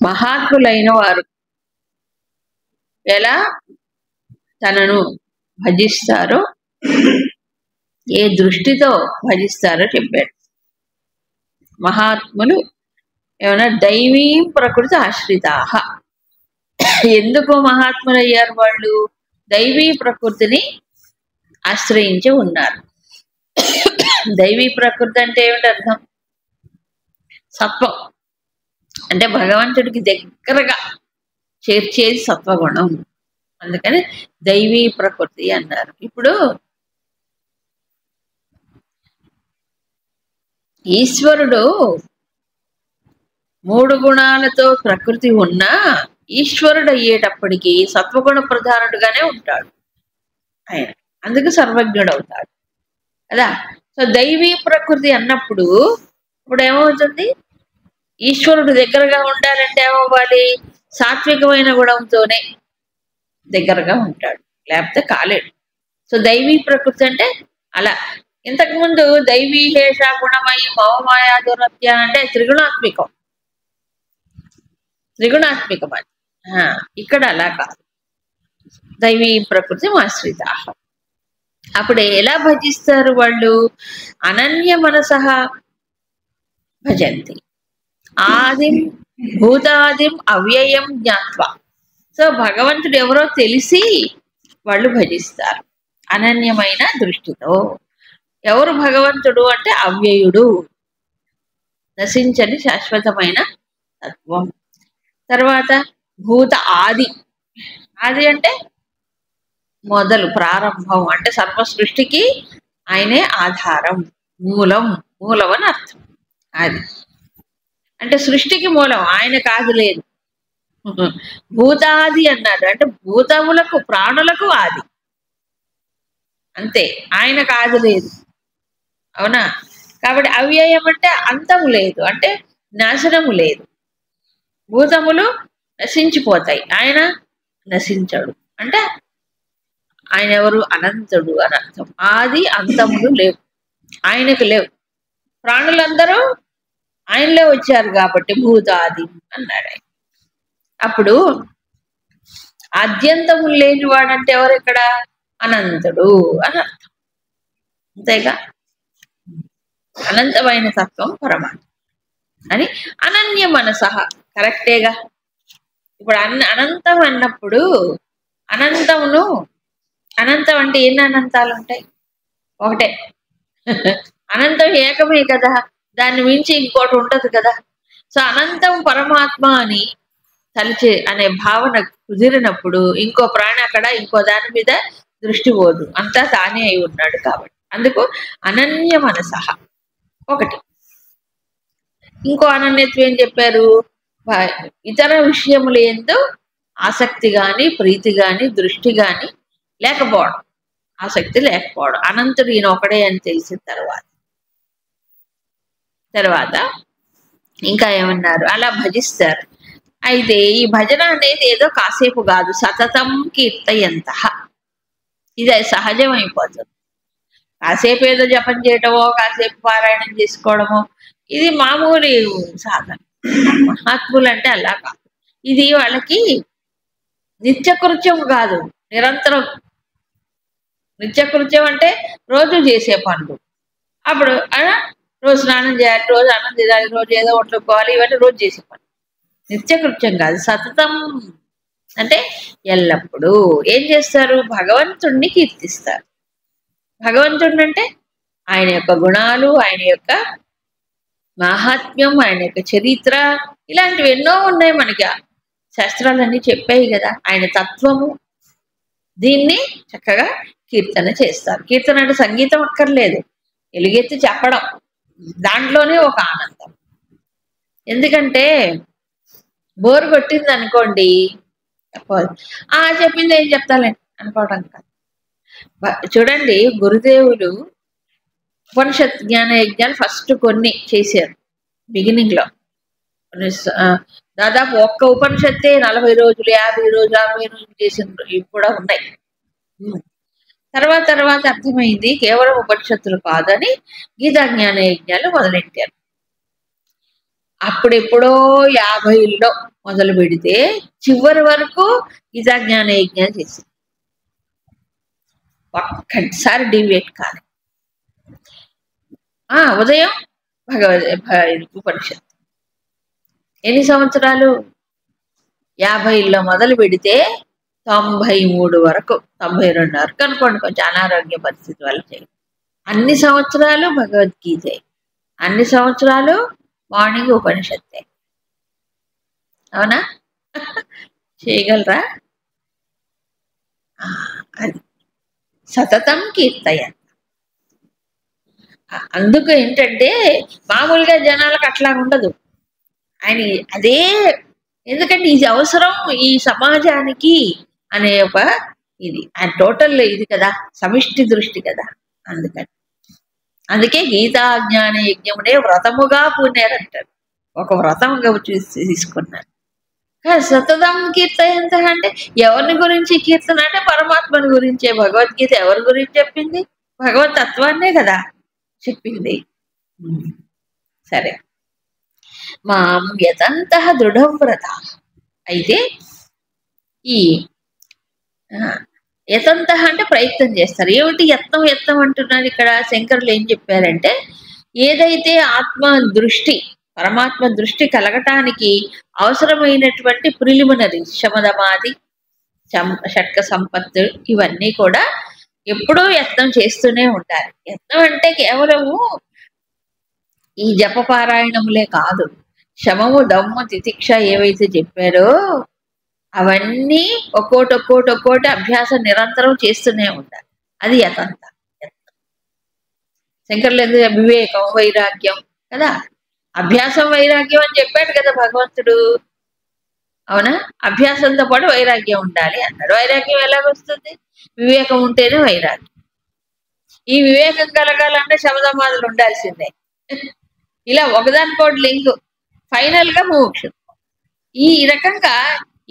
మహాత్ములైన వారు ఎలా తనను భజిస్తారో, ఏ దృష్టితో భజిస్తారో చెప్పాడు. మహాత్ములు ఏమన్నా దైవీ ప్రకృతి ఆశ్రితాహ. ఎందుకు మహాత్ములయ్యారు వాళ్ళు? దైవీ ప్రకృతిని ఆశ్రయించి ఉన్నారు. దైవీ ప్రకృతి అంటే ఏమిటి అర్థం? సత్వం అంటే భగవంతుడికి దగ్గరగా చేర్చేది సత్వగుణం. అందుకని దైవీ ప్రకృతి అన్నారు. ఇప్పుడు ఈశ్వరుడు 3 గుణాలతో ప్రకృతి ఉన్నా ఈశ్వరుడు అయ్యేటప్పటికీ సత్వగుణ ప్రధానుడుగానే ఉంటాడు ఆయన. అందుకు సర్వజ్ఞుడు అవుతాడు కదా. సో దైవీ ప్రకృతి అన్నప్పుడు ఇప్పుడు ఏమవుతుంది? ఈశ్వరుడు దగ్గరగా ఉండాలంటే ఏమవ్వాలి? సాత్వికమైన గుణంతోనే దగ్గరగా ఉంటాడు, లేకపోతే కాలేడు. సో దైవీ ప్రకృతి అంటే అలా. ఇంతకుముందు దైవీ హేష గుణమయి మౌమాయా దురత్య అంటే త్రిగుణాత్మికం అది. ఇక్కడ అలా కాదు, దైవీ ప్రకృతి ఆశ్రిత. అప్పుడు ఎలా భజిస్తారు వాళ్ళు? అనన్య మనసః భజంతి ఆదిం భూతాదిం అవ్యయం జ్ఞాత్వా. సో భగవంతుడు ఎవరో తెలిసి వాళ్ళు భజిస్తారు అనన్యమైన దృష్టితో. ఎవరు భగవంతుడు అంటే అవ్యయుడు, నశించని శాశ్వతమైన తత్వం. తర్వాత భూత ఆది. ఆది అంటే మొదలు, ప్రారంభం. అంటే సర్వ సృష్టికి ఆయనే ఆధారం, మూలం అని అర్థం. ఆది అంటే సృష్టికి మూలం, ఆయనకు ఆది లేదు. భూతాది అన్నాడు అంటే భూతములకు ప్రాణులకు ఆది, అంతే. ఆయనకు ఆది లేదు, అవునా? కాబట్టి అవ్యయం అంటే అంతము లేదు, అంటే నాశనము లేదు. భూతములు నశించిపోతాయి, ఆయన నశించడు. అంటే ఆయన ఎవరు? అనంతుడు అని అర్థం. ఆది అంతములు లేవు, ఆయనకు లేవు. ప్రాణులందరూ ఆయనలో వచ్చారు కాబట్టి భూతాది అన్నాడు ఆయన. అప్పుడు ఆద్యంతములు లేనివాడంటే ఎవరు ఇక్కడ? అనంతుడు అని అర్థం, అంతేగా. అనంతమైన తత్వం పరమాత్మ అని. అనన్య మనసః కరెక్టేగా. ఇప్పుడు అనంతం అన్నప్పుడు అనంతం అంటే ఎన్ని అనంతాలు ఉంటాయి? ఒకటే. అనంతం ఏకమే కదా, దాన్ని మించి ఇంకోటి ఉండదు కదా. సో అనంతం పరమాత్మ అని తలిచే అనే భావన కుదిరినప్పుడు ఇంకో ప్రాణి అక్కడ ఇంకో దాని మీద దృష్టి పోదు, అంతా తానే అయి ఉన్నాడు కాబట్టి. అందుకు అనన్య మనసః ఒకటి. ఇంకో అనన్యత్వం ఏం చెప్పారు? ఇతర విషయములు ఏందో ఆసక్తి గాని, ప్రీతి గాని, దృష్టి గాని లేకపోవడం, ఆసక్తి లేకపోవడం. అనంతుడు ఈయన ఒకడే అని తెలిసిన తర్వాత ఇంకా ఏమన్నారు? అలా భజిస్తారు. అయితే ఈ భజన అనేది ఏదో కాసేపు కాదు, సతతం కీర్తయంతః. ఇది సహజం అయిపోతుంది. కాసేపు ఏదో జపం చేయటమో, కాసేపు పారాయణం చేసుకోవడమో ఇది మామూలు సాధన. మహాత్ములు అంటే అలా కాదు, ఇది వాళ్ళకి నిత్యకృత్యం కాదు, నిరంతరం. నిత్యకృత్యం అంటే రోజు చేసే పనులు. అప్పుడు రోజు స్నానం చేయాలి, రోజు అన్నం తినాలి, రోజు ఏదో వండుకోవాలి, ఇవన్నీ రోజు చేసే పనులు. నిత్యకృత్యం కాదు, సతతం అంటే ఎల్లప్పుడూ ఏం చేస్తారు? భగవంతుణ్ణి కీర్తిస్తారు. భగవంతుడిని అంటే ఆయన యొక్క గుణాలు, ఆయన యొక్క మాహాత్మ్యం, ఆయన యొక్క చరిత్ర, ఇలాంటివి ఎన్నో ఉన్నాయి మనకి. శాస్త్రాలన్నీ చెప్పాయి కదా ఆయన తత్వము. దీన్ని చక్కగా కీర్తన చేస్తారు. కీర్తన అంటే సంగీతం అక్కర్లేదు, ఎలుగెత్తి చెప్పడం, దాంట్లోనే ఒక ఆనందం. ఎందుకంటే బోరు కొట్టింది అనుకోండి, చెప్పింది ఏం చెప్తాలే అనుకోవడం కాదు. చూడండి, గురుదేవులు ఉపనిషత్ జ్ఞాన యజ్ఞాలు ఫస్ట్ కొన్ని చేశారు. బిగినింగ్ లో దాదాపు ఒక్క ఉపనిషత్తే 40 రోజులు, 50 రోజులు, 60 రోజులు చేసిన కూడా ఉన్నాయి. తర్వాత అర్థమైంది కేవలం ఉపనిషత్తులు కాదని గీతా జ్ఞాన యజ్ఞాలు మొదలెట్టారు. అప్పుడెప్పుడో 50ల్లో మొదలు పెడితే చివరి వరకు గీతా జ్ఞాన యజ్ఞాలు చేసింది. ఒక్కసారి డివియేట్ కాదు. ఉదయం ఉపనిషత్తు ఎన్ని సంవత్సరాలు? 50లో మొదలు పెడితే 93 వరకు, 92 వరకు అనుకోండి, కొంచెం అనారోగ్య పరిస్థితి వల్ల చేయాలి. అన్ని సంవత్సరాలు భగవద్గీతే, అన్ని సంవత్సరాలు మార్నింగ్ ఉపనిషత్తే. అవునా? చేయగలరా? అది సతతం కీర్తయ. అందుకు ఏంటంటే మామూలుగా జనాలకు అట్లా ఉండదు. ఆయన అదే, ఎందుకంటే ఇది అవసరం ఈ సమాజానికి అనే ఒక ఇది ఆయన టోటల్ ఇది కదా, సమిష్టి దృష్టి కదా. అందుకే గీతా జ్ఞాన యజ్ఞమునే వ్రతముగా పూనారంటారు. ఒక వ్రతముగా తీసుకున్నారు. సతతం కీర్తయంత అంటే ఎవరిని గురించి కీర్తన అంటే పరమాత్మని గురించే. భగవద్గీత ఎవరి గురించి చెప్పింది? భగవత్ తత్వాన్నే కదా చెప్పింది. సరే, మాం యతంతః దృఢం వ్రత. అయితే ఈ యతంతః అంటే ప్రయత్నం చేస్తారు. ఏమిటి యత్నం? యత్నం అంటున్నారు ఇక్కడ శంకరులు ఏం చెప్పారంటే, ఏదైతే ఆత్మ దృష్టి, పరమాత్మ దృష్టి కలగటానికి అవసరమైనటువంటి ప్రిలిమినరీ శమదమాది షట్క సంపత్తు ఇవన్నీ కూడా ఎప్పుడూ యత్నం చేస్తూనే ఉండాలి. యత్నం అంటే కేవలము ఈ జపపారాయణములే కాదు, శమము దమ్ము తితిక్ష ఏవైతే చెప్పారో అవన్నీ ఒక్కోటి అభ్యాసం నిరంతరం చేస్తూనే ఉండాలి. అది యతంత. శంకర్లు ఎందుకు వివేకం, వైరాగ్యం కదా, అభ్యాసం వైరాగ్యం అని చెప్పాడు కదా భగవంతుడు. అవునా? అభ్యాసంతో పాటు వైరాగ్యం ఉండాలి అన్నాడు. వైరాగ్యం ఎలాగొస్తుంది? వివేకం ఉంటేనే వైరాగ్యం. ఈ వివేకం కలగాలంటే శమదమాదులు ఉండాల్సిందే. ఇలా ఒకదానికోటి లింక్, ఫైనల్ గా మోక్షం. ఈ రకంగా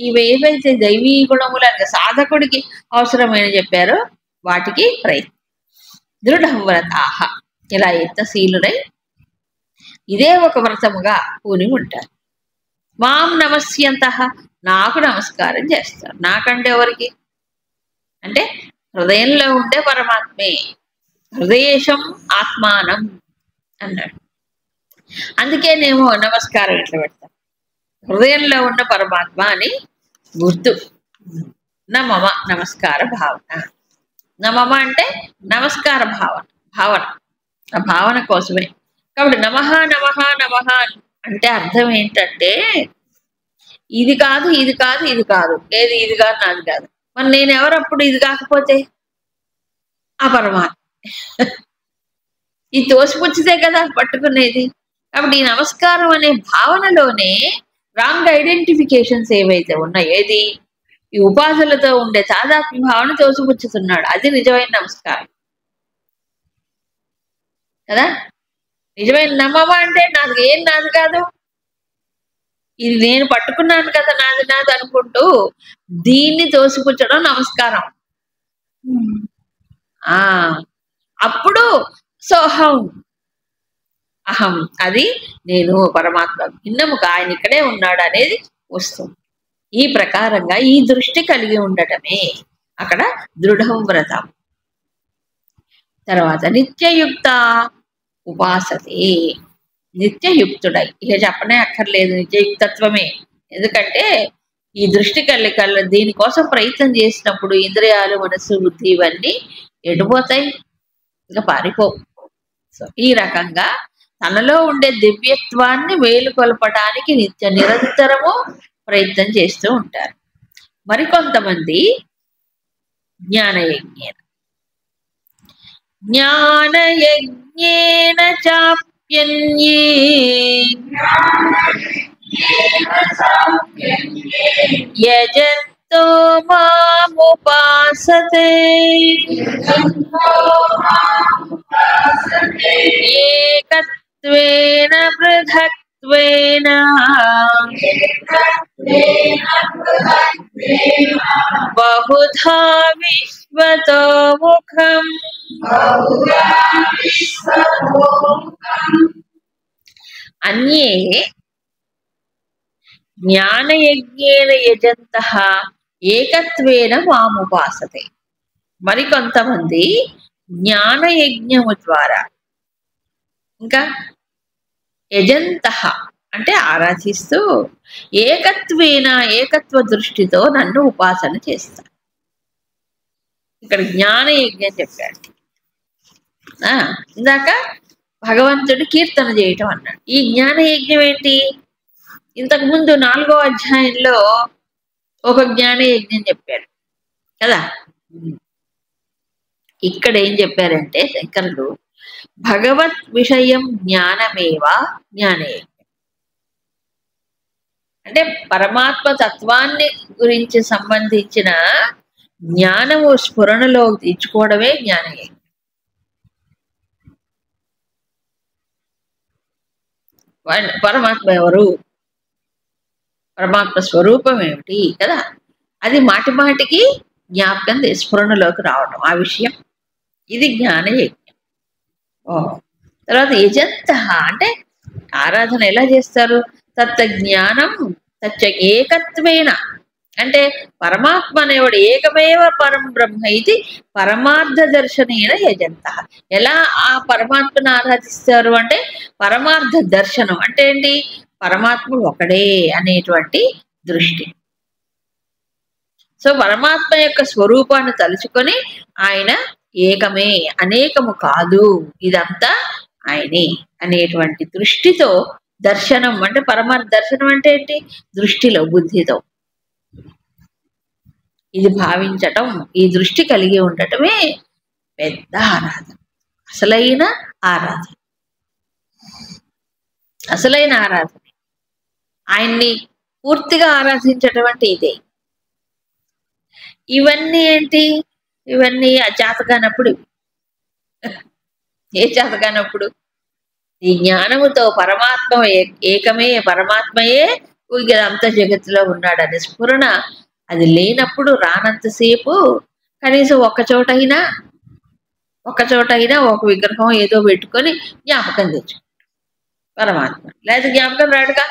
ఇవి ఏవైతే దైవీ గుణములు సాధకుడికి అవసరమైన చెప్పారో వాటికి ప్రయత్నం. దృఢం వ్రతాహ, ఇలా యత్నశీలురై ఇదే ఒక వ్రతముగా పూని ఉంటారు. మాం నమస్యంతః, నాకు నమస్కారం చేస్తారు. నాకంటే ఎవరికి అంటే హృదయంలో ఉండే పరమాత్మే. హృదయేశం ఆత్మానం అన్నాడు. అందుకే నేను నమస్కారం ఇట్లా పెడతాను, హృదయంలో ఉన్న పరమాత్మ అని గుర్తు. నమమ నమస్కార భావన. నమమ అంటే నమస్కార భావన, ఆ భావన కోసమే. కాబట్టి నమః నమః నమః అంటే అర్థం ఏంటంటే ఇది కాదు, ఇది కాదు, ఇది కాదు, ఏది ఇది కాదు, నాది కాదు. మరి నేను ఎవరప్పుడు ఇది కాకపోతే? ఆ పరమాత్మ. ఇది తోసిపుచ్చితే కదా పట్టుకునేది. కాబట్టి ఈ నమస్కారం అనే భావనలోనే రాంగ్ ఐడెంటిఫికేషన్స్ ఏవైతే ఉన్నాయో, ఏది ఈ ఉపాధులతో ఉండే తాదాత్మ్య భావన తోసిపుచ్చుతున్నాడు. అది నిజమైన నమస్కారం కదా. నిజమైన నమ్మమ అంటే నాది ఏం నాది కాదు, ఇది నేను పట్టుకున్నాను కదా నాది నాది అనుకుంటూ దీన్ని తోసిపుచ్చడం నమస్కారం. అప్పుడు సోహం అహం, అది నేను పరమాత్మ భిన్నముగా ఆయన ఇక్కడే ఉన్నాడు అనేది వస్తుంది. ఈ ప్రకారంగా ఈ దృష్టి కలిగి ఉండటమే అక్కడ దృఢం వ్రతం. తర్వాత నిత్యయుక్త ఉపాసతే, నిత్యయుక్తుడై, ఇక చెప్పనే అక్కర్లేదు, నిత్యయుక్తత్వమే. ఎందుకంటే ఈ దృష్టి దీనికోసం ప్రయత్నం చేసినప్పుడు ఇంద్రియాలు, మనస్సు, బుద్ధి ఇవన్నీ ఎడిపోతాయి, ఇంకా పారిపోవు. సో ఈ రకంగా తనలో ఉండే దివ్యత్వాన్ని మేలుకొల్పడానికి నిరంతరము ప్రయత్నం చేస్తూ ఉంటారు. మరికొంతమంది జ్ఞానయజ్ఞేన చాప్యన్యే యజంతో మాముపాసతే ఏకత్వేన పృథక్త్వేన బహుధా విశ్వతో ముఖం. అన్యే జ్ఞానయజ్ఞేన యజంతః ఏకత్వేన మాముపాసతే. మరికొంతమంది జ్ఞానయజ్ఞము ద్వారా ఇంకా యజంతః అంటే ఆరాధిస్తూ ఏకత్వేన ఏకత్వ దృష్టితో నన్ను ఉపాసన చేస్తారు. ఇక్కడ జ్ఞానయజ్ఞం చెప్పాడు. ఇందాక భగవంతుడి కీర్తన చేయటం అన్నాడు. ఈ జ్ఞానయజ్ఞం ఏంటి? ఇంతకు ముందు 4వ అధ్యాయంలో ఒక జ్ఞానయజ్ఞం చెప్పాడు కదా. ఇక్కడ ఏం చెప్పారంటే శంకరులు భగవత్ విషయం జ్ఞానమేవా జ్ఞానయజ్ఞం అంటే పరమాత్మ తత్వాన్ని గురించి సంబంధించిన జ్ఞానము స్ఫురణలో తెచ్చుకోవడమే జ్ఞానయజ్ఞం. పరమాత్మ ఎవరు, పరమాత్మ స్వరూపం ఏమిటి కదా, అది మాటి మాటికి జ్ఞాపకం స్ఫురణలోకి రావడం ఆ విషయం, ఇది జ్ఞానయజ్ఞం. తర్వాత యజంత అంటే ఆరాధన ఎలా చేస్తారు? తత్జ్ఞానం తచ్చ ఏకత్వేన అంటే పరమాత్మ అనేవాడు ఏకమేవ పరం బ్రహ్మ ఇది పరమార్థ దర్శనేన యజంత. ఎలా ఆ పరమాత్మను ఆరాధిస్తారు అంటే పరమార్థ దర్శనం అంటే ఏంటి? పరమాత్మ ఒకడే అనేటువంటి దృష్టి. సో పరమాత్మ యొక్క స్వరూపాన్ని తలుచుకొని ఆయన ఏకమే అనేకము కాదు, ఇదంతా ఆయనే అనేటువంటి దృష్టితో దర్శనం అంటే పరమార్థ దర్శనం అంటే ఏంటి? దృష్టిలో బుద్ధితో ఇది భావించటం, ఈ దృష్టి కలిగి ఉండటమే పెద్ద ఆరాధన, అసలైన ఆరాధన. అసలైన ఆరాధన ఆయన్ని పూర్తిగా ఆరాధించటం అంటే ఇదే. ఇవన్నీ ఏంటి? ఇవన్నీ చేతకానప్పుడు. ఏ చేతకానప్పుడు? ఈ జ్ఞానముతో పరమాత్మ ఏకమే, పరమాత్మయే అంత జగత్తులో ఉన్నాడని స్ఫురణ అది లేనప్పుడు రానంతసేపు కనీసం ఒక్కచోటైనా ఒక విగ్రహం ఏదో పెట్టుకొని జ్ఞాపకం తెచ్చు పరమాత్మ, లేదా జ్ఞాపకం రాడుగా.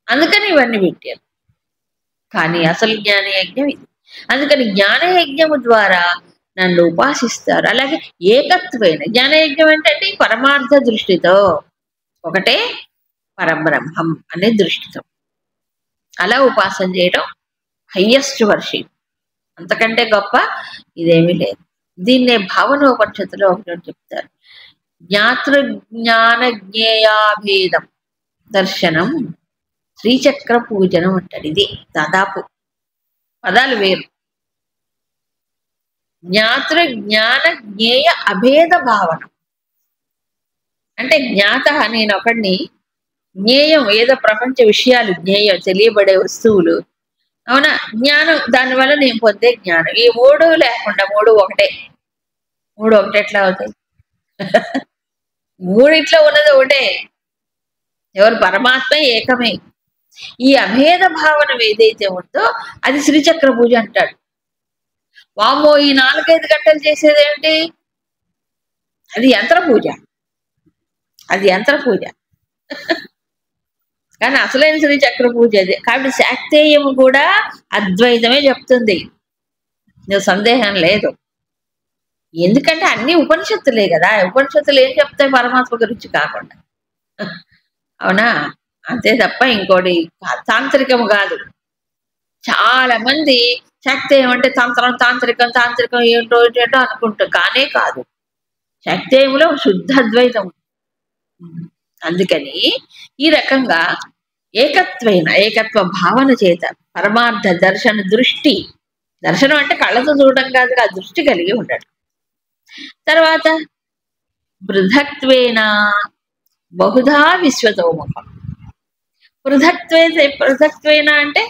అందుకని ఇవన్నీ పెట్టారు. కానీ అసలు జ్ఞానయజ్ఞం ఇది. అందుకని జ్ఞానయజ్ఞము ద్వారా నన్ను ఉపాసిస్తారు. అలాగే ఏకత్వైన జ్ఞానయజ్ఞం అంటే పరమార్థ దృష్టితో ఒకటే పరబ్రహ్మం అనే దృష్టితో అలా ఉపాసన చేయడం హయ్యెస్ట్ వర్షిప్. అంతకంటే గొప్ప ఇదేమీ లేదు. దీన్నే భావనోపనిషత్తులో ఒకటి చెప్తారు, జ్ఞాతృజ్ఞాన జ్ఞేయాభేదం దర్శనం శ్రీచక్ర పూజనం అంటారు. ఇది దాదాపు పదాలు వేరు. జ్ఞాతృ జ్ఞాన జ్ఞేయ అభేద భావన అంటే జ్ఞాత నేను ఒకడిని, జ్ఞేయం ఏదో ప్రపంచ విషయాలు, జ్ఞేయం తెలియబడే వస్తువులు, అవునా, జ్ఞానం దానివల్ల నేను పొందే జ్ఞానం. ఈ మూడు లేకుండా మూడు ఒకటే ఎట్లా అవుతాయి? మూడిట్లో ఉన్నది ఒకటే, ఎవరు? పరమాత్మ ఏకమే. ఈ అభేద భావన ఏదైతే ఉందో అది శ్రీచక్ర పూజ అంటాడు. వామ్మో ఈ 4-5 గంటలు చేసేదేంటి? అది యంత్ర పూజ, కానీ అసలైన శ్రీచక్ర పూజ అది. కాబట్టి శాక్తేయము కూడా అద్వైతమే చెప్తుంది, సందేహం లేదు. ఎందుకంటే అన్ని ఉపనిషత్తులే కదా. ఉపనిషత్తులు ఏం చెప్తాయి పరమాత్మ గురించి కాకుండా? అవునా? అంతే తప్ప ఇంకోటి తాంత్రికము కాదు. చాలా మంది శాక్తేయం అంటే తాంత్రికం ఏంటో అనుకుంటారు, కానే కాదు. శాక్తేయంలో శుద్ధ అద్వైతం. అందుకని ఈ రకంగా ఏకత్వ భావన చేత పరమార్థ దర్శన దృష్టి, దర్శనం అంటే కళ్ళతో చూడడం కాదు, ఆ దృష్టి కలిగి ఉండడం. తర్వాత పృథక్త్వేన బహుధా విశ్వతోముఖం. పృథక్త్వేన అంటే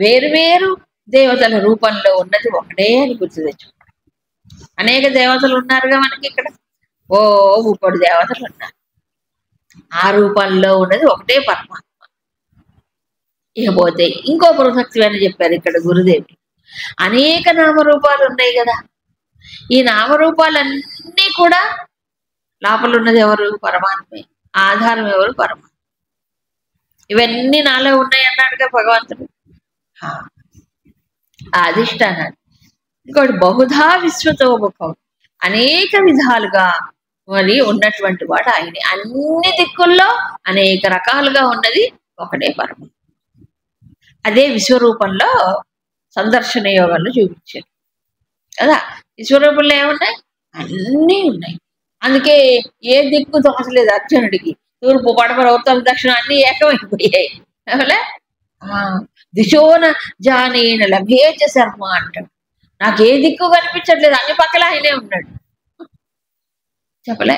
వేరువేరు దేవతల రూపంలో ఉన్నది ఒకటే అని గుర్తు తెచ్చుకోండి. అనేక దేవతలు ఉన్నారుగా మనకి ఇక్కడ, 30 దేవతలు ఉన్నారు. ఆ రూపంలో ఉన్నది ఒకటే పరమాత్మ. ఇకపోతే ఇంకో పృథక్త్వేన చెప్పారు ఇక్కడ గురుదేవుడు. అనేక నామరూపాలు ఉన్నాయి కదా. ఈ నామరూపాలన్నీ కూడా లోపల ఉన్నది ఎవరు? పరమాత్మే. ఆధారం ఎవరు? పరమాత్మ. ఇవన్నీ నాలో ఉన్నాయి అన్నాడుగా భగవంతుడు. ఆ అధిష్టానాన్ని. ఇంకోటి బహుధా విశ్వతోముఖం, అనేక విధాలుగా మరి ఉన్నటువంటి వాడు ఆయనే. అన్ని దిక్కుల్లో అనేక రకాలుగా ఉన్నది ఒకటే పరమ. అదే విశ్వరూపంలో సందర్శన యోగంలో చూపించారు కదా. విశ్వరూపంలో ఏమున్నాయి? అన్నీ ఉన్నాయి. అందుకే ఏ దిక్కు తోచలేదు అర్జునుడికి. తూర్పు పడమర ఉత్తరం దక్షిణ అన్ని ఏకమైపోయాయి. అవునా? దిశోన జానేన లభేచ శర్మ అంటాడు. నాకు ఏ దిక్కు కనిపించట్లేదు, అన్ని పక్కల ఆయనే ఉన్నాడు. చెప్పలే.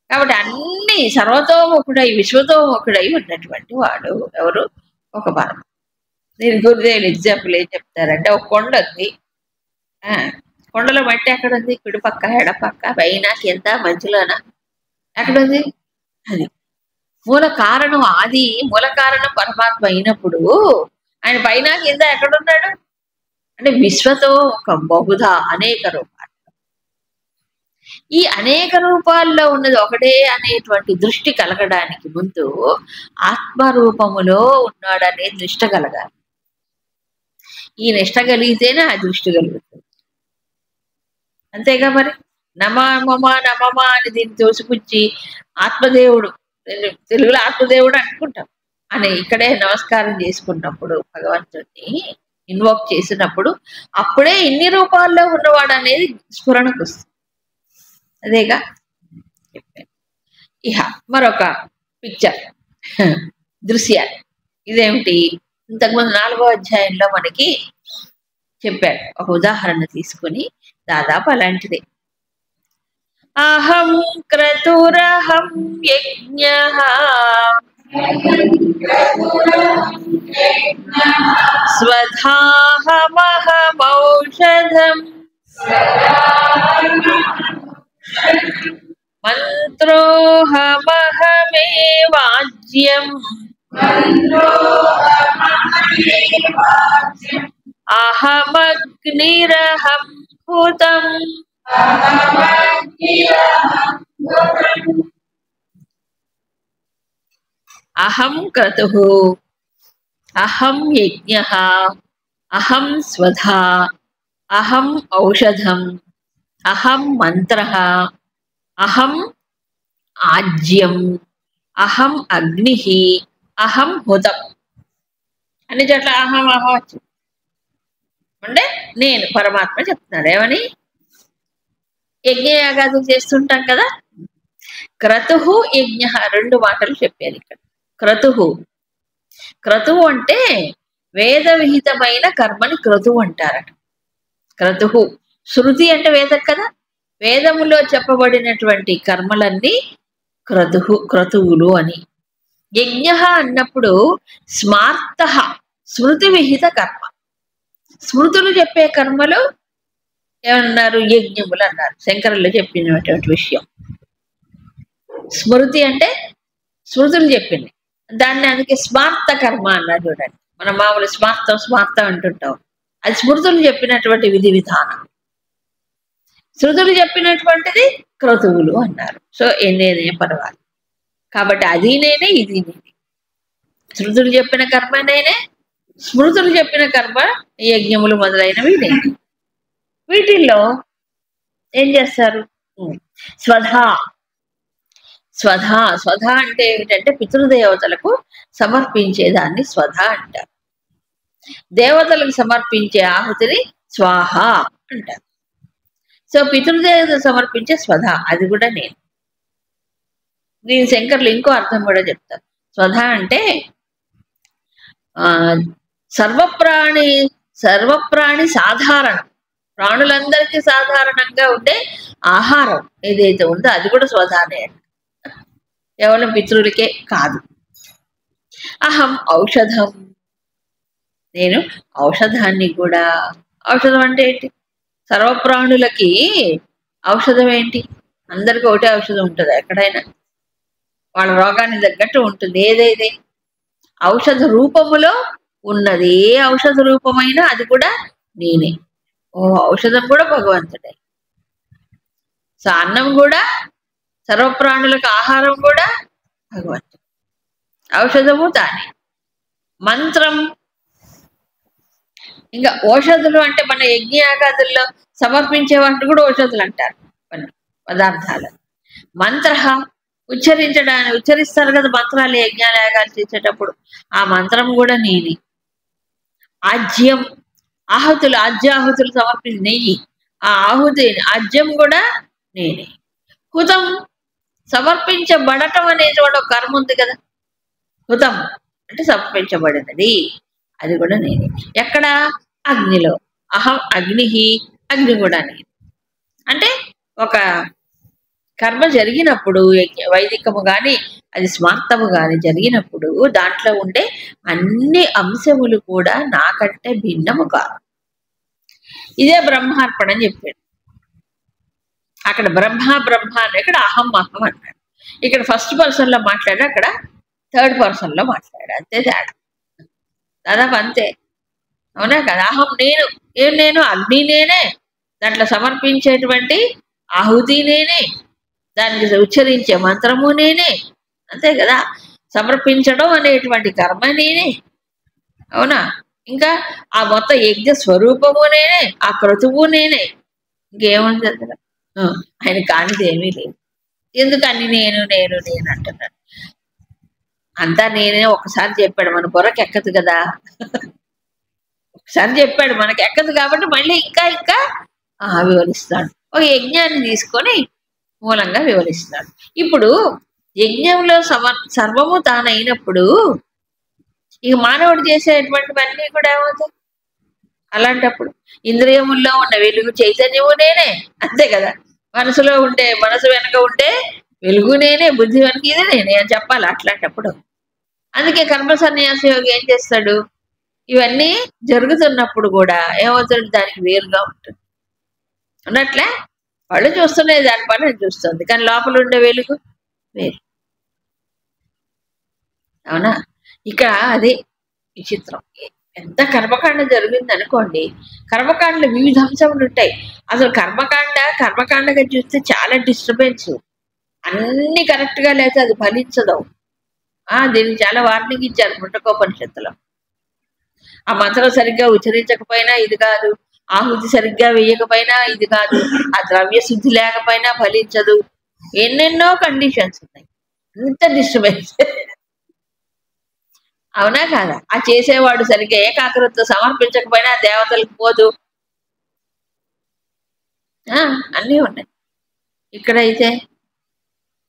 కాబట్టి అన్ని సర్వతోముఖుడై విశ్వతోముఖుడై ఉన్నటువంటి వాడు ఎవరు? ఒక పరమ. దీని గురుదేవులు ఎగ్జాంపుల్ ఏం చెప్తారంటే, ఒక కొండ ఉంది. కొండలో మట్టి ఎక్కడుంది? కుడిపక్క, ఎడపక్క, పైన, కింద, మధ్యలోన ఎక్కడుంది? అది మూల కారణం. ఆది మూల కారణం పరమాత్మ అయినప్పుడు ఆయన పైన కింద ఎక్కడున్నాడు అంటే విశ్వతో ఒక బహుధా అనేక రూపాలు. ఈ అనేక రూపాల్లో ఉన్నది ఒకటే అనేటువంటి దృష్టి కలగడానికి ముందు ఆత్మరూపములో ఉన్నాడనే దృష్టి కలగాలి. ఈ నిష్ట కలిగితేనే ఆ దృష్టి కలుగుతుంది. అంతేగా మరి. నమమా నమమా అని దీన్ని తోసిపుచ్చి ఆత్మదేవుడు, తెలుగులో ఆత్మదేవుడు అనుకుంటాం అని ఇక్కడే నమస్కారం చేసుకున్నప్పుడు భగవంతుడిని ఇన్వోక్ చేసినప్పుడు అప్పుడే ఇన్ని రూపాల్లో ఉన్నవాడు అనేది స్ఫురణకు వస్తుంది. అదేగా చెప్పాను. ఇహ మరొక పిక్చర్ దృశ్యాలు. ఇదేమిటి? ఇంతకుముందు 4వ అధ్యాయంలో మనకి చెప్పాడు. ఒక ఉదాహరణ తీసుకుని దాదాపు అలాంటిదే. అహం క్రతురహం యజ్ఞః స్వధాహమహమౌషధం మంత్రోహమహమేవాజ్యం అహమగ్నిరహం హుతం. అహం క్రతుః, అహం యజ్ఞః, అహం స్వధా, అహం ఔషధం, అహం మంత్రః, అహం ఆజ్యం, అహం అగ్నిః, అహం హుతం. అన్ని చోట్ల అహం అహం అంటే నేను పరమాత్మ చెప్తున్నాడు. ఏమని? యజ్ఞయాగాదులు చేస్తుంటాం కదా. క్రతుః యజ్ఞ, 2 మాటలు చెప్పారు ఇక్కడ. క్రతుః, క్రతువు అంటే వేద విహితమైన కర్మని క్రతువు అంటారట. క్రతుః. శృతి అంటే వేదం కదా. వేదములో చెప్పబడినటువంటి కర్మలన్నీ క్రతువులు అని. యజ్ఞ అన్నప్పుడు స్మార్త, స్మృతి విహిత కర్మ. స్మృతులు చెప్పే కర్మలు ఏమన్నారు? యజ్ఞములు అన్నారు. శంకరులు చెప్పినటువంటి విషయం. స్మృతి అంటే స్మృతులు చెప్పింది, దాన్ని అందుకే స్మార్త కర్మ అన్నారు. చూడండి, మనం మామూలు స్మార్తం అంటుంటాం. అది స్మృతులు చెప్పినటువంటి విధి విధానం. శృతులు చెప్పినటువంటిది క్రతువులు అన్నారు. సో నేనే పర్వాలి. కాబట్టి అది నేనే, ఇది నేనే. శృతులు చెప్పిన కర్మ నేనే, స్మృతులు చెప్పిన కర్మ యజ్ఞములు మొదలైనవి నేనే. వీటిల్లో ఏం చేస్తారు? స్వధా. స్వధ అంటే ఏమిటంటే పితృదేవతలకు సమర్పించేదాన్ని స్వధ అంటారు. దేవతలకు సమర్పించే ఆహుతిని స్వాహ అంటారు. సో పితృదేవతలు సమర్పించే స్వధ, అది కూడా నేను. దీని శంకర్లు ఇంకో అర్థం కూడా చెప్తారు. స్వధ అంటే సర్వప్రాణి సాధారణం, ప్రాణులందరికీ సాధారణంగా ఉండే ఆహారం ఏదైతే ఉందో అది కూడా స్వధానే, కేవలం పితృలకే కాదు. అహం ఔషధం, నేను ఔషధాన్ని కూడా. ఔషధం అంటే ఏంటి? సర్వప్రాణులకి ఔషధం ఏంటి? అందరికీ ఒకటే ఔషధం ఉంటుంది ఎక్కడైనా, వాళ్ళ రోగాన్ని తగ్గట్టు ఉంటుంది. ఏదైతే ఔషధ రూపములో ఉన్నది, ఏ ఔషధ రూపమైనా అది కూడా నేనే. ఔషధం కూడా భగవంతుడే. సో అన్నం కూడా, సర్వప్రాణులకు ఆహారం కూడా భగవంతుడు, ఔషధము తానే. మంత్రం, ఇంకా ఔషధులు అంటే మన యజ్ఞయాగాదుల్లో సమర్పించే వాటిని కూడా ఔషధులు అంటారు కొన్ని పదార్థాలు. మంత్ర ఉచ్చరిస్తారు కదా మంత్రాలు యజ్ఞాయాగాలు చేసేటప్పుడు, ఆ మంత్రం కూడా నేనే. ఆజ్యం ఆహుతులు సమర్పించి నెయ్యి, ఆ ఆహుతి ఆజ్యం కూడా నేనే. హుతం సమర్పించబడటం అనేది కూడా ఒక కర్మ ఉంది కదా, హుతం అంటే సమర్పించబడినది, అది కూడా నేనే. ఎక్కడ? అగ్నిలో. అహం అగ్ని, అగ్ని కూడా నేను. అంటే ఒక కర్మ జరిగినప్పుడు వైదికము కానీ అది స్మార్తము కానీ జరిగినప్పుడు దాంట్లో ఉండే అన్ని అంశములు కూడా నాకంటే భిన్నము కాదు. ఇదే బ్రహ్మార్పణ అని చెప్పాడు. అక్కడ బ్రహ్మ అని, ఇక్కడ అహం అన్నాడు. ఇక్కడ ఫస్ట్ పర్సన్లో మాట్లాడు, అక్కడ థర్డ్ పర్సన్లో మాట్లాడు, అంతే తేడా. దాదాపు అంతే, అవునా కదా? అహం నేను, నేను అగ్ని నేనే, దాంట్లో సమర్పించేటువంటి ఆహుతి నేనే, దానికి ఉచ్చరించే మంత్రము నేనే, అంతే కదా? సమర్పించడం అనేటువంటి కర్మ నేనే, అవునా? ఇంకా ఆ మొత్తం యజ్ఞ స్వరూపము నేనే, ఆ క్రతువు నేనే, ఇంకేముంది అందులో? ఆయన కానిది ఏమీ లేదు. ఎందుకని నేను నేను నేను అంటున్నాడు? అంతా నేనే ఒకసారి చెప్పాడు, మన బుర్రకి ఎక్కదు కదా. ఒకసారి చెప్పాడు, మనకి ఎక్కదు కాబట్టి మళ్ళీ ఇంకా ఇంకా వివరిస్తాడు. ఒక యజ్ఞాన్ని తీసుకొని మూలంగా వివరిస్తాడు. ఇప్పుడు యజ్ఞంలో సర్వము తానైనప్పుడు ఇక మానవుడు చేసేటువంటివన్నీ కూడా ఏమవుతాయి? అలాంటప్పుడు ఇంద్రియముల్లో ఉన్న వెలుగు చైతన్యము నేనే, అంతే కదా? మనసు వెనక ఉంటే వెలుగు నేనే, బుద్ధి వెనక ఇదే నేనే అని చెప్పాలి అట్లాంటప్పుడు. అందుకే కర్మ సన్యాస యోగి ఏం చేస్తాడు? ఇవన్నీ జరుగుతున్నప్పుడు కూడా ఏమవుతుంది? దానికి వేరుగా ఉంటుంది. అన్నట్లే వాళ్ళు చూస్తున్నది దాని పని అది చూస్తుంది, కానీ లోపల ఉండే వెలుగు వేరు, అవునా? ఇక అదే విచిత్రం. ఎంత కర్మకాండ జరిగింది అనుకోండి, కర్మకాండలు వివిధ అంశములు ఉంటాయి. అసలు కర్మకాండగా చూస్తే చాలా డిస్టర్బెన్స్, అన్ని కరెక్ట్గా లేకపోతే అది ఫలించదు. దీనికి చాలా వార్నింగ్ ఇచ్చారు ముండకోపనిషత్తులో. ఆ మంత్రం సరిగ్గా ఉచ్చరించకపోయినా ఇది కాదు, ఆహుతి సరిగ్గా వేయకపోయినా ఇది కాదు, ఆ ద్రవ్య శుద్ధి లేకపోయినా ఫలించదు, ఎన్నెన్నో కండిషన్స్ ఉన్నాయి, ఇంత డిస్టర్బెన్స్, అవునా కాదా? ఆ చేసేవాడు సరిగ్గా ఏకాగ్రతతో సమర్పించకపోయినా దేవతలకు పోదు, అన్నీ ఉన్నాయి. ఇక్కడైతే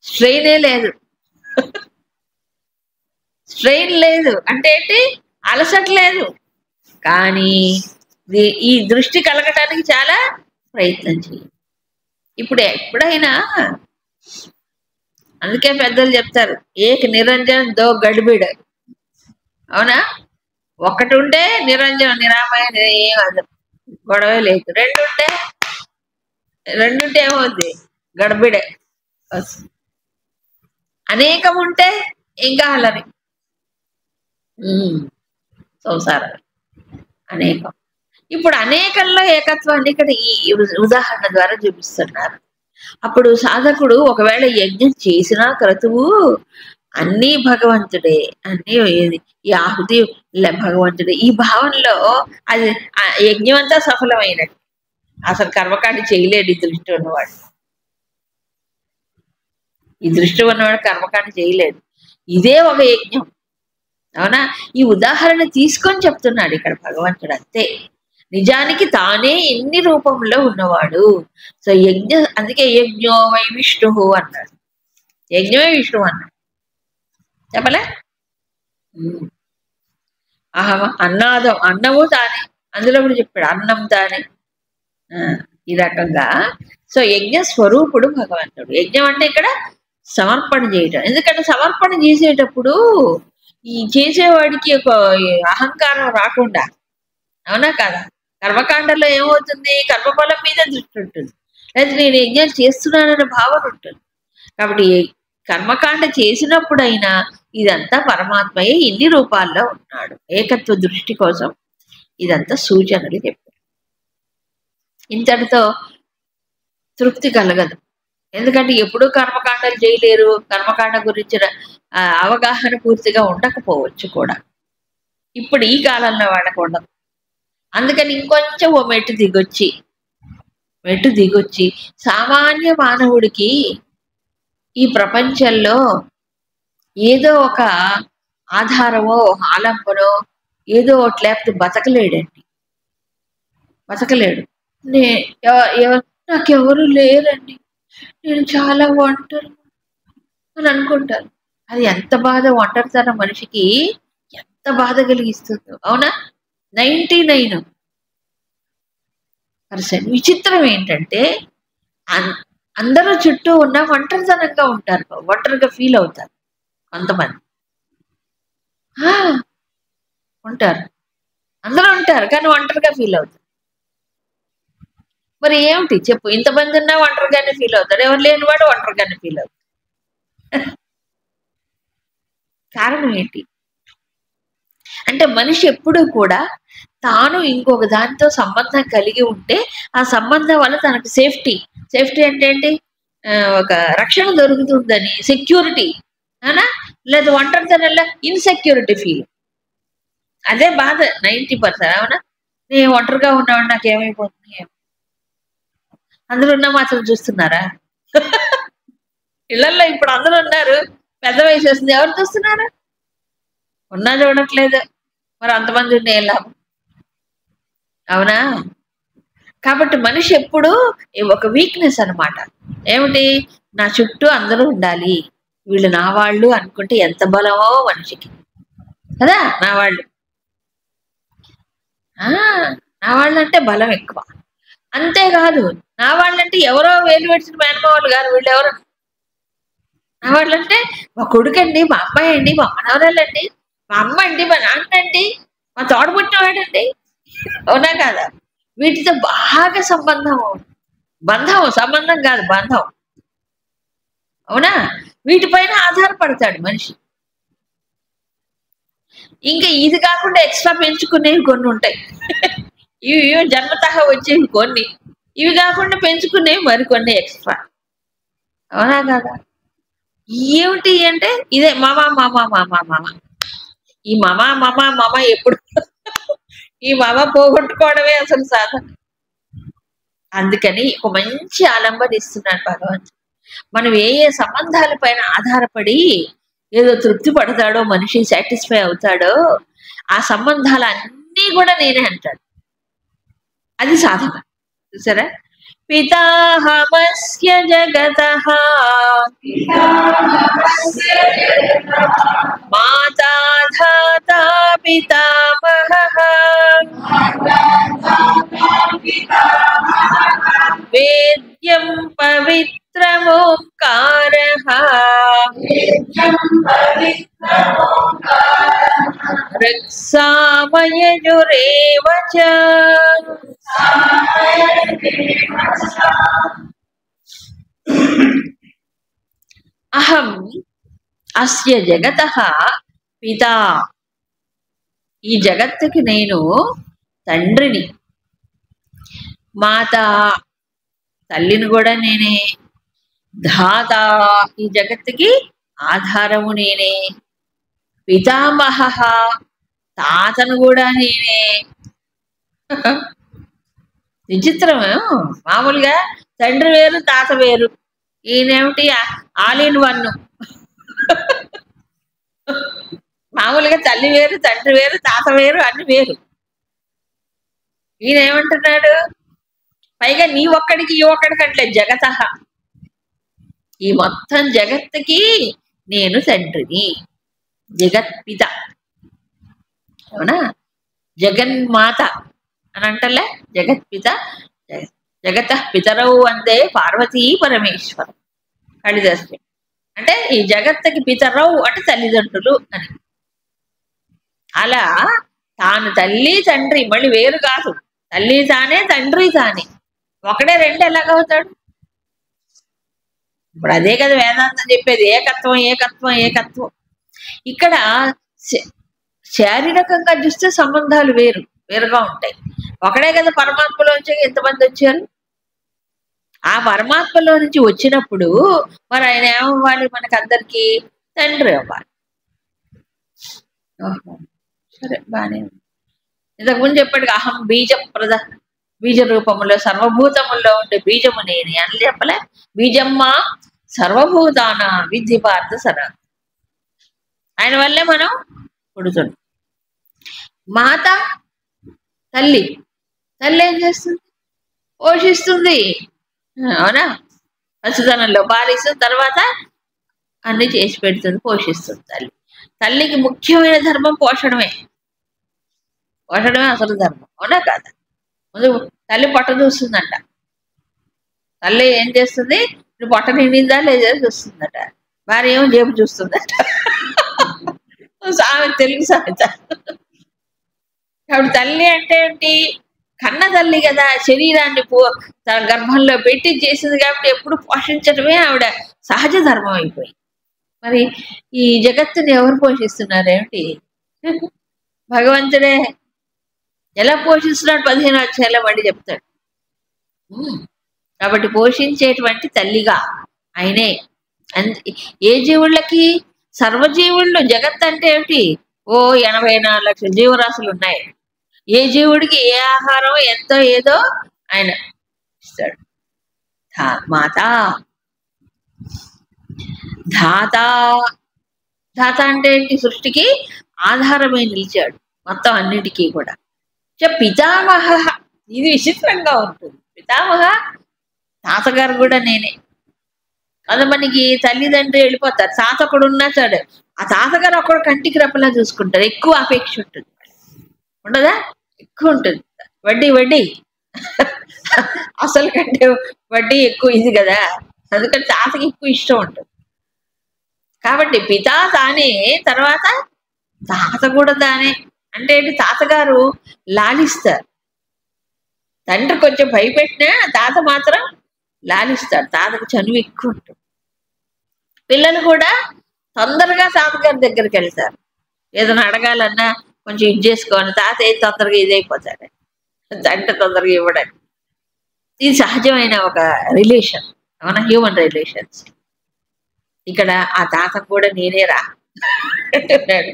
స్ట్రెయినే లేదు. స్ట్రెయిన్ లేదు అంటే ఏంటి? అలసట లేదు, కానీ ఈ దృష్టి కలగటానికి చాలా ప్రయత్నం చేయాలి. ఎప్పుడైనా అందుకే పెద్దలు చెప్తారు, ఏక నిరంజన్ దో గడిబిడ, అవునా? ఒకటి ఉంటే నిరంజనం నిరామయ ఏం గొడవే లేదు, రెండుంటే ఏమవుద్ది? గడబిడే. అనేకం ఉంటే ఇంకా అలరి, సంసారం అనేకం. ఇప్పుడు అనేకంలో ఏకత్వాన్ని ఇక్కడ ఈ ఉదాహరణ ద్వారా చూపిస్తున్నారు. అప్పుడు సాధకుడు ఒకవేళ యజ్ఞం చేసినా క్రతువు అన్నీ భగవంతుడే, అన్నీ ఈ ఆహుతి భగవంతుడే, ఈ భావనలో అది యజ్ఞం అంతా సఫలమైనట్టు. అసలు కర్మకాండ చేయలేడు ఈ దృష్టి ఉన్నవాడు కర్మకాండ చేయలేడు. ఇదే ఒక యజ్ఞం, అవునా? ఈ ఉదాహరణ తీసుకొని చెప్తున్నాడు ఇక్కడ భగవంతుడు, అంతే. నిజానికి తానే ఎన్ని రూపంలో ఉన్నవాడు. సో అందుకే యజ్ఞో వై విష్ణు అన్నాడు, యజ్ఞమే విష్ణువు అన్నాడు, చెప్పలే? అన్నాదం, అన్నము తానే, అందులో కూడా చెప్పాడు అన్నం తానే, ఈ రకంగా. సో యజ్ఞ స్వరూపుడు భగవంతుడు. యజ్ఞం అంటే ఇక్కడ సమర్పణ చేయటం. ఎందుకంటే సమర్పణ చేసేటప్పుడు ఈ చేసేవాడికి ఒక అహంకారం రాకుండా, అవునా కాదా? కర్మకాండలో ఏమవుతుంది? కర్మఫలం మీద దృష్టి ఉంటుంది, లేదా నేను యజ్ఞం చేస్తున్నానన్న భావన ఉంటుంది. కాబట్టి కర్మకాండ చేసినప్పుడైనా ఇదంతా పరమాత్మయే ఇన్ని రూపాల్లో ఉన్నాడు, ఏకత్వ దృష్టి కోసం ఇదంతా సూచనలు చెప్పారు. ఇంతటితో తృప్తి కలగదు, ఎందుకంటే ఎప్పుడూ కర్మకాండలు చేయలేరు, కర్మకాండ గురించిన అవగాహన పూర్తిగా ఉండకపోవచ్చు కూడా. ఇప్పుడు ఈ కాలంలో వాడకూడదు. అందుకని ఇంకొంచెం ఓ మెట్టు దిగొచ్చి సామాన్య మానవుడికి ఈ ప్రపంచంలో ఏదో ఒక ఆధారమో ఆలంబనో ఏదో ఒకటి లేకపోతే బతకలేడు. నే నాకెవరు లేరండి, నేను చాలా ఒంటరి అని అనుకుంటారు. అది ఎంత బాధ, ఒంటరితనం మనిషికి ఎంత బాధ కలిగిస్తుందో. అవునా? 99%. విచిత్రం ఏంటంటే అందరూ చుట్టూ ఉన్న ఒంటరితనంగా ఉంటారు, ఒంటరిగా ఫీల్ అవుతారు కొంతమంది. ఉంటారు, అందరూ ఉంటారు కానీ ఒంటరిగా ఫీల్ అవుతారు. మరి ఏమిటి చెప్పు, ఇంతమంది ఉన్నా ఒంటరిగానే ఫీల్ అవుతాడు, ఎవరు లేనివాడు ఒంటరిగానే ఫీల్ అవుతాడు. కారణం ఏంటి అంటే మనిషి ఎప్పుడూ కూడా తాను ఇంకొక దానితో సంబంధం కలిగి ఉంటే ఆ సంబంధం వల్ల తనకు సేఫ్టీ అంటే ఏంటి, ఒక రక్షణ దొరుకుతుందని, సెక్యూరిటీ అనా, లేదా ఒంటరితనంలో ఇన్సెక్యూరిటీ ఫీల్. అదే బాధ 90%. అవునా? నేను ఒంటరిగా ఉన్నాను, నాకేమైపోతుంది. అందరూ ఉన్నా మాత్రం చూస్తున్నారా? ఇళ్లలో ఇప్పుడు అందరూ ఉన్నారు, పెద్ద వయసు వస్తుంది, ఎవరు చూస్తున్నారు? ఉన్నా చూడట్లేదు. మరి అంతమంది ఉండే లాభం. అవునా? కాబట్టి మనిషి ఎప్పుడు ఒక వీక్నెస్ అనమాట. ఏమిటి, నా చుట్టూ అందరూ ఉండాలి, వీళ్ళు నా వాళ్ళు అనుకుంటే ఎంత బలమో మనిషికి కదా. నా వాళ్ళు అంటే బలం ఎక్కువ. అంతేకాదు, నా వాళ్ళంటే ఎవరో వేలు పెడిచిన మేనమావాళ్ళు కాదు, వీళ్ళు ఎవరు నా వాళ్ళంటే మా కొడుకండి, మా అమ్మాయి అండి, మా మనవరాలండి, మా అమ్మ అండి, మా నాన్న అండి, మా తోడబుట్టినవాడండి. అవునా కాదా? వీటితో బాగా సంబంధం కాదు, బంధం. అవునా? వీటిపైన ఆధారపడతాడు మనిషి. ఇంకా ఇది కాకుండా ఎక్స్ట్రా పెంచుకునేవి కొన్ని ఉంటాయి. ఇవి జన్మతః వచ్చేవి కొన్ని, ఇవి కాకుండా పెంచుకునేవి మరికొన్ని ఎక్స్ట్రా. అవునా కాదా? ఏమిటి అంటే ఇదే మామ. ఈ మామ ఎప్పుడు ఈ మామ పోగొట్టుకోవడమే అసలు సాధన. అందుకని ఒక మంచి ఆలంబన ఇస్తున్నాడు భగవంతుడు. మనం ఏ సంబంధాల పైన ఆధారపడి ఏదో తృప్తి పడతాడో, మనిషి సాటిస్ఫై అవుతాడో, ఆ సంబంధాలన్నీ కూడా నేనే అంటాడు. అది సాధన. చూసారా? పితాహమస్య జగతః మాతా ధాతా పితామహః వేద్యం పవిత్రమోంకారః ఋక్సామయజురేవ చ. అహం అస్య జగతః పితా. ఈ జగత్తుకి నేను తండ్రిని. మాత, తల్లిని కూడా నేనే. ధాత, ఈ జగత్తుకి ఆధారము నేనే. పితామహ, తాతను కూడా నేనే. విచిత్రము. మామూలుగా తండ్రి వేరు, తాత వేరు. ఈయనేమిటి ఆల్ ఇన్ వన్. మామూలుగా తల్లి వేరు, తండ్రి వేరు, తాత వేరు, అన్ని వేరు. ఈయన ఏమంటున్నాడు, పైగా నీ ఒక్కడికి ఈ ఒక్కడికంటే జగతః, ఈ మొత్తం జగత్తుకి నేను తండ్రిని, జగత్పిత. అవునా? జగన్మాత అని అంటలే, జగత్పిత. జగతః పితరౌ వందే పార్వతీ పరమేశ్వరం. కాళిదాసు అంటే ఈ జగత్తుకి పితరౌ అంటే తల్లిదండ్రులు అని. అలా తాను తల్లి తండ్రి మళ్ళీ వేరు కాదు, తల్లి తానే తండ్రి తానే, ఒకడే రెండు ఎలాగవుతాడు? ఇప్పుడు అదే కదా వేదాంతం చెప్పేది, ఏకత్వం ఏకత్వం ఏకత్వం. ఇక్కడ శారీరకంగా చూస్తే సంబంధాలు వేరుగా ఉంటాయి. ఒకడే కదా పరమాత్మలోంచి ఎంతమంది వచ్చారు. ఆ పరమాత్మలో నుంచి వచ్చినప్పుడు మరి ఆయన ఏమవ్వాలి? మనకందరికీ తండ్రి అవ్వాలి. సరే బానే ఉంది. ఇంతకుముందు చెప్పాడు అహం బీజప్రద, బీజ రూపములో సర్వభూతముల్లో ఉండే బీజము నేనే అని చెప్పలే. బీజమ్మ సర్వభూతాన విద్ధి పార్థ సన. ఆయన వల్లే మనం పుడుతున్నాం. మాత తల్లి, తల్లి ఏం చేస్తుంది? పోషిస్తుంది. అవునా? పసితనంలో పాలిస్తుంది, తర్వాత అన్ని చేసి పెడుతుంది, పోషిస్తుంది తల్లి. తల్లికి ముఖ్యమైన ధర్మం పోషణమే. పోషణమే అసలు ధర్మం. అవునా కాదా? ముందు తల్లి పొట్ట చూస్తుందంట. తల్లి ఏం చేస్తుంది? ఇప్పుడు పొట్ట నిండిందా లేదా చూస్తుందట. భార్య ఏమో జేబు చూస్తుందట. సామెత, తెలుగు సామెత. కాబట్టి తల్లి అంటే ఏంటి? కన్న తల్లి కదా, శరీరాన్ని తన గర్భంలో పెట్టి చేసింది కాబట్టి ఎప్పుడు పోషించడమే ఆవిడ సహజ ధర్మం అయిపోయింది. మరి ఈ జగత్తుని ఎవరు పోషిస్తున్నారేమిటి? భగవంతుడే. ఎలా పోషిస్తున్నాడు 15 అధ్యాయంలో మళ్ళీ చెప్తాడు. కాబట్టి పోషించేటువంటి తల్లిగా ఆయనే. ఏ జీవుళ్ళకి? సర్వజీవుళ్ళు. జగత్ అంటే ఏమిటి? 84 లక్షల జీవరాశులు ఉన్నాయి. ఏ జీవుడికి ఏ ఆహారం ఎంతో ఏదో ఆయన ఇస్తాడు. మాత ధాత. ధాత అంటే ఏంటి? సృష్టికి ఆధారమై నిలిచాడు మొత్తం అన్నిటికీ కూడా. పితామహ. ఇది విచిత్రంగా ఉంటుంది. పితామహ, తాతగారు కూడా నేనే. కొంతమందికి తల్లిదండ్రి వెళ్ళిపోతారు, తాత ఒకడు ఉన్నా చాడు, ఆ తాతగారు ఒకడు కంటికి రెప్పలా చూసుకుంటారు. ఎక్కువ అపేక్ష ఉంటుంది. ఉండదా? ఎక్కువ ఉంటుంది. వడ్డీ వడ్డీ అసలు కంటే వడ్డీ ఎక్కువ ఇది కదా, అందుకని తాతకి ఎక్కువ ఇష్టం ఉంటుంది. కాబట్టి పితా తానే, తర్వాత తాత కూడా తానే. అంటే ఏంటి? తాతగారు లాలిస్తారు. తండ్రి కొంచెం భయపెట్టినా తాత మాత్రం లాలిస్తాడు. తాతకు చనువు ఎక్కువ ఉంటుంది. పిల్లలు కూడా తొందరగా తాతగారి దగ్గరికి వెళ్తారు. ఏదైనా అడగాలన్నా కొంచెం ఇది చేసుకోవాలి, తాత ఏది తొందరగా ఇదైపోతాడు, తండ్రి తొందరగా ఇవ్వడానికి. ఇది సహజమైన ఒక రిలేషన్, మన హ్యూమన్ రిలేషన్స్. ఇక్కడ ఆ తాత కూడా నేనే రా అంటున్నాడు.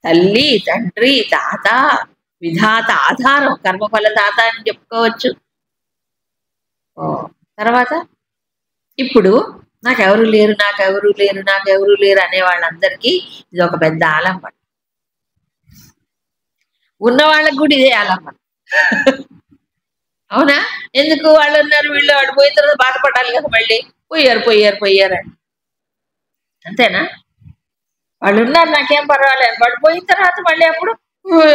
తల్లి, తండ్రి, తాత, విధాత, ఆధారం, కర్మఫల దాత అని చెప్పుకోవచ్చు. తర్వాత ఇప్పుడు నాకెవరు లేరు, నాకెవరు లేరు, నాకెవరు లేరు అనే వాళ్ళందరికీ ఇది ఒక పెద్ద ఆలంబన. ఉన్న వాళ్ళకి కూడా ఇదే ఆలంబన. అవునా? ఎందుకు? వాళ్ళు ఉన్నారు, వీళ్ళు వాడు పోయిన తర్వాత బాధపడాలి కదా. మళ్ళీ పోయారు పోయారు పోయారు అని. అంతేనా? వాళ్ళు ఉన్నారు, నాకేం పర్వాలేదు. వాడు పోయిన తర్వాత మళ్ళీ అప్పుడు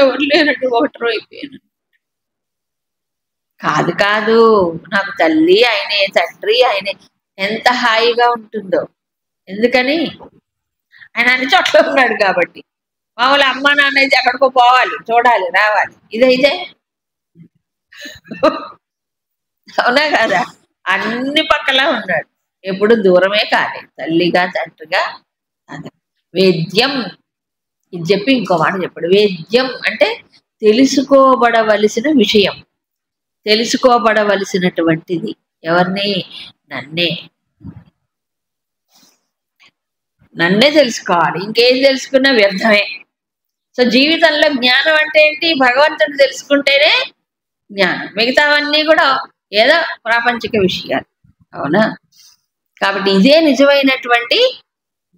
ఎవరు లేనట్టు ఒకటరు అయిపోయాను. కాదు కాదు, నాకు తల్లి ఆయనే, తండ్రి ఆయనే. ఎంత హాయిగా ఉంటుందో. ఎందుకని? ఆయన అన్ని చోట్ల ఉన్నాడు కాబట్టి. మామూలు అమ్మ నాన్న అయితే ఎక్కడికో పోవాలి, చూడాలి, రావాలి. ఇదైతే అవునా కదా? అన్ని పక్కలా ఉన్నాడు, ఎప్పుడు దూరమే కాదు. తల్లిగా, తండ్రిగా. వేద్యం ఇది చెప్పి ఇంకో మాట చెప్పాడు. వేద్యం అంటే తెలుసుకోబడవలసిన విషయం, తెలుసుకోబడవలసినటువంటిది. ఎవరిని? నన్నే. నన్నే తెలుసుకోవాలి, ఇంకేం తెలుసుకున్నా వ్యర్థమే. సో జీవితంలో జ్ఞానం అంటే ఏంటి? భగవంతుడు తెలుసుకుంటేనే జ్ఞానం. మిగతావన్నీ కూడా ఏదో ప్రాపంచిక విషయాలు. అవునా? కాబట్టి ఇదే నిజమైనటువంటి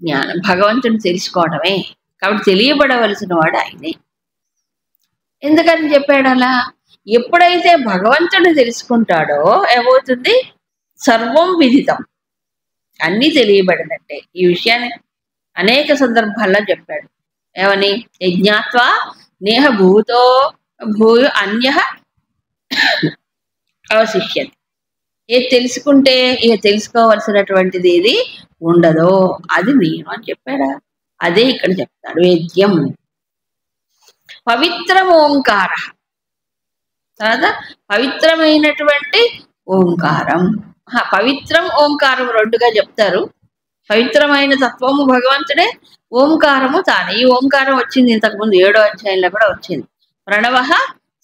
జ్ఞానం, భగవంతుని తెలుసుకోవడమే. కాబట్టి తెలియబడవలసిన వాడు ఆయనే. ఎందుకని చెప్పాడు అలా? ఎప్పుడైతే భగవంతుడు తెలుసుకుంటాడో ఏమవుతుంది? సర్వం విదితం, అన్నీ తెలియబడినట్టే. ఈ విషయాన్ని అనేక సందర్భాల్లో చెప్పాడు. ఏమని? యజ్ఞాత్వా నేహ భూతో భూయో అన్య అవశిష్యతి. ఏది తెలుసుకుంటే ఇక తెలుసుకోవలసినటువంటిది ఏది ఉండదో అది నేను అని చెప్పాడా? అదే ఇక్కడ చెప్తాడు. వేద్యం పవిత్రం ఓంకార. తర్వాత పవిత్రమైనటువంటి ఓంకారం. పవిత్రం, ఓంకారం రెండుగా చెప్తారు. పవిత్రమైన తత్వము భగవంతుడే, ఓంకారము తానే. ఈ ఓంకారం వచ్చింది ఇంతకుముందు 7వ అధ్యాయంలో కూడా వచ్చింది. ప్రణవ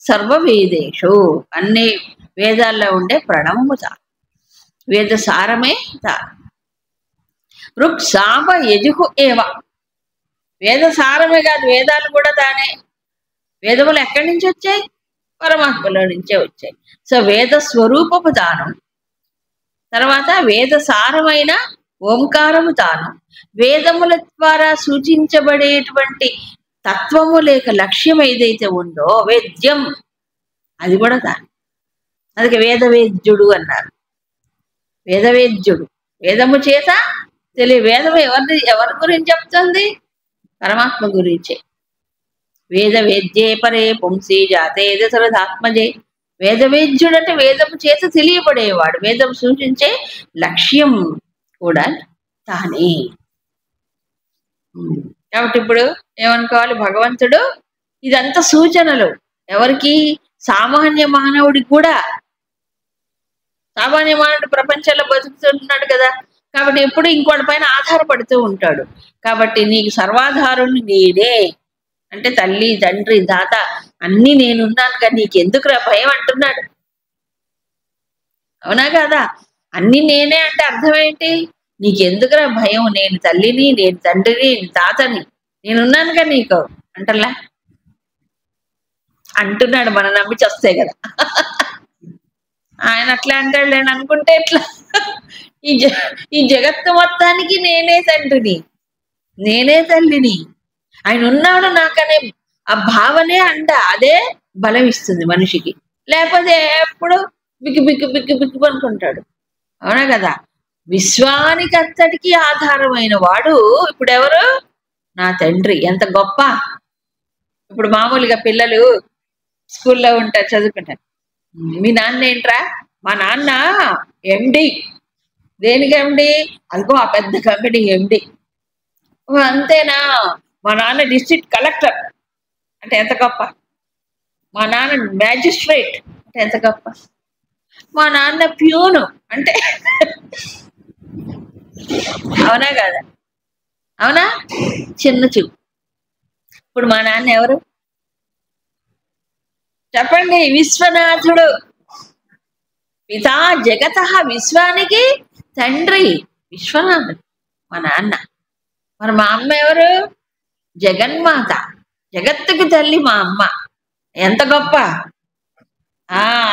సర్వవేదేషు, అన్ని వేదాల్లో ఉండే ప్రణవము తాను, వేద సారమే తాను. ఋక్ సామ యజుహు ఏవ. వేద సారమే కాదు, వేదాలు కూడా తానే. వేదములు ఎక్కడి నుంచి వచ్చాయి? పరమాత్మలో నుంచే వచ్చాయి. సో వేద స్వరూపము తాను, తర్వాత వేద సారమైన ఓంకారము తాను, వేదముల ద్వారా సూచించబడేటువంటి తత్వము లేక లక్ష్యం ఏదైతే ఉందో వేద్యం, అది కూడా తాను. అందుకే వేదవేద్యుడు అన్నారు. వేదవేద్యుడు, వేదము చేత వేదం ఎవరి గురించి చెప్తుంది? పరమాత్మ గురించే. వేద వేద్యే పరే పుంసి జాతే దశరథాత్మజే. వేదవేద్యుడు అంటే వేదము చేత తెలియబడేవాడు, వేదం సూచించే లక్ష్యం కూడా తానే. కాబట్టి ఇప్పుడు ఏమనుకోవాలి? భగవంతుడు ఇదంతా సూచనలు ఎవరికి? సామాన్య మానవుడికి కూడా. సామాన్య మానవుడు ప్రపంచంలో బతుకుతున్నాడు కదా, కాబట్టి ఎప్పుడు ఇంకోటి పైన ఆధారపడుతూ ఉంటాడు. కాబట్టి నీకు సర్వాధారుని నేనే అంటే తల్లి, తండ్రి, దాత అన్నీ నేనున్నాను కదా, నీకెందుకురా భయం అంటున్నాడు. అవునా కదా? అన్ని నేనే అంటే అర్థం ఏంటి? నీకెందుకురా భయం? నేను తల్లిని, నేను తండ్రిని, తాతని, నేనున్నాను కదా నీకు అంటలా అంటున్నాడు. మనం నమ్మి చస్తే కదా. ఆయన అట్లా అంటాడు నేను అనుకుంటే ఎట్లా? ఈ జగత్తు మొత్తానికి నేనే తండ్రిని, నేనే తల్లిని, ఆయన ఉన్నాడు నాకనే ఆ భావనే అదే బలం ఇస్తుంది మనిషికి. లేకపోతే ఎప్పుడు బిక్కి బిక్కి బిక్కి బిక్కి అనుకుంటాడు. అవునా కదా? విశ్వానికి అంతటికీ ఆధారమైన వాడు ఇప్పుడు ఎవరు? నా తండ్రి. ఎంత గొప్ప! ఇప్పుడు మామూలుగా పిల్లలు స్కూల్లో ఉంటారు, చదువుకుంటారు. మీ నాన్న ఏంట్రా? మా నాన్న ఎండి. దేనికి ఎండి? అదిగో ఆ పెద్ద కంపెనీ ఎండి. అంతేనా? మా నాన్న డిస్ట్రిక్ట్ కలెక్టర్ అంటే ఎంత గొప్ప! మా నాన్న మ్యాజిస్ట్రేట్ అంటే ఎంత గొప్ప! మా నాన్న ప్యూను అంటే అవునా కదా? అవునా? చిన్న చూపు. ఇప్పుడు మా నాన్న ఎవరు చెప్పండి? విశ్వనాథుడు, పితా జగత, విశ్వానికి తండ్రి విశ్వనాథుడు మా నాన్న. మరి మా అమ్మ ఎవరు? జగన్మాత, జగత్తుకు తల్లి మా అమ్మ. ఎంత గొప్ప!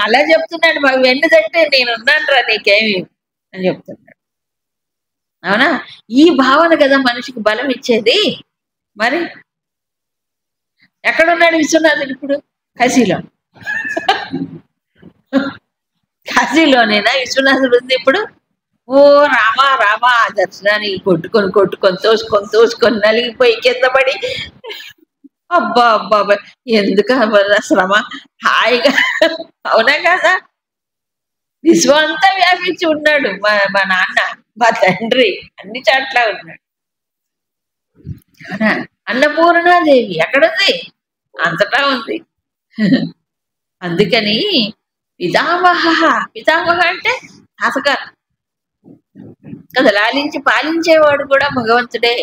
అలా చెప్తున్నాడు. మాకు వెన్నుదంటే నేనున్నాను రా నీకేమి అని చెప్తున్నాడు. అవునా? ఈ భావన కదా మనిషికి బలం ఇచ్చేది. మరి ఎక్కడున్నాడు విశ్వనాథుడు ఇప్పుడు? కాశీలో. కాశీలోనేనా విశ్వనాథుడు ఉంది ఇప్పుడు? ఓ రామా రామా దర్శనానికి కొట్టుకొని తోసుకొని నలిగిపోయి కింద పడి అబ్బా అబ్బా ఎందుకు శ్రమ, హాయిగా. అవునా కదా? విశ్వం అంతా వ్యాపించి ఉన్నాడు మా నాన్న, మా తండ్రి అన్ని చాట్ల ఉన్నాడు. అవునా? అన్నపూర్ణాదేవి ఎక్కడుంది? అంతటా ఉంది. అందుకని పితామహ, పితామహ అంటే తాతగారు కదా, లాలించి పాలించేవాడు కూడా భగవంతుడే.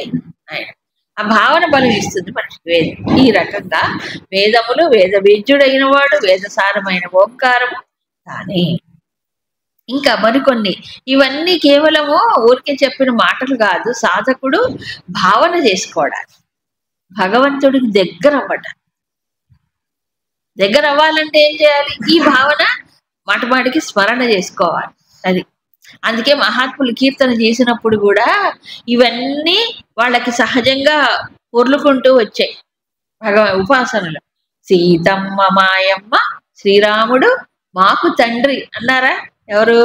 ఆయన ఆ భావన బలం ఇస్తుంది మనిషికి వేదం. ఈ రకంగా వేదములు, వేద బీజుడైన వాడు, వేదసారమైన ఓంకారము తానే. ఇంకా మరికొన్ని, ఇవన్నీ కేవలము ఊరికే చెప్పిన మాటలు కాదు, సాధకుడు భావన చేసుకోవడానికి, భగవంతుడికి దగ్గర అవ్వటానికి. దగ్గర అవ్వాలంటే ఏం చేయాలి? ఈ భావన మాటమాటికి స్మరణ చేసుకోవాలి. అది అందుకే మహాత్ములు కీర్తన చేసినప్పుడు కూడా ఇవన్నీ వాళ్ళకి సహజంగా పొర్లుకుంటూ వచ్చాయి. ఉపాసనలు. సీతమ్మ మాయమ్మ, శ్రీరాముడు మాకు తండ్రి అన్నారా? ఎవరు?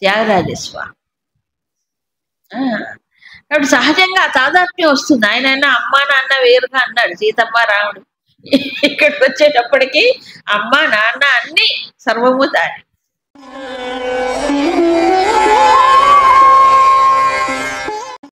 త్యాగరాజస్వామి. కాబట్టి సహజంగా తాదాత్మ్యం వస్తుంది. ఆయన అమ్మ నాన్న వేరుగా అన్నాడు, సీతమ్మ రాముడు. ఇక్కడికి వచ్చేటప్పటికి అమ్మ నాన్న అన్ని సర్వము దాని.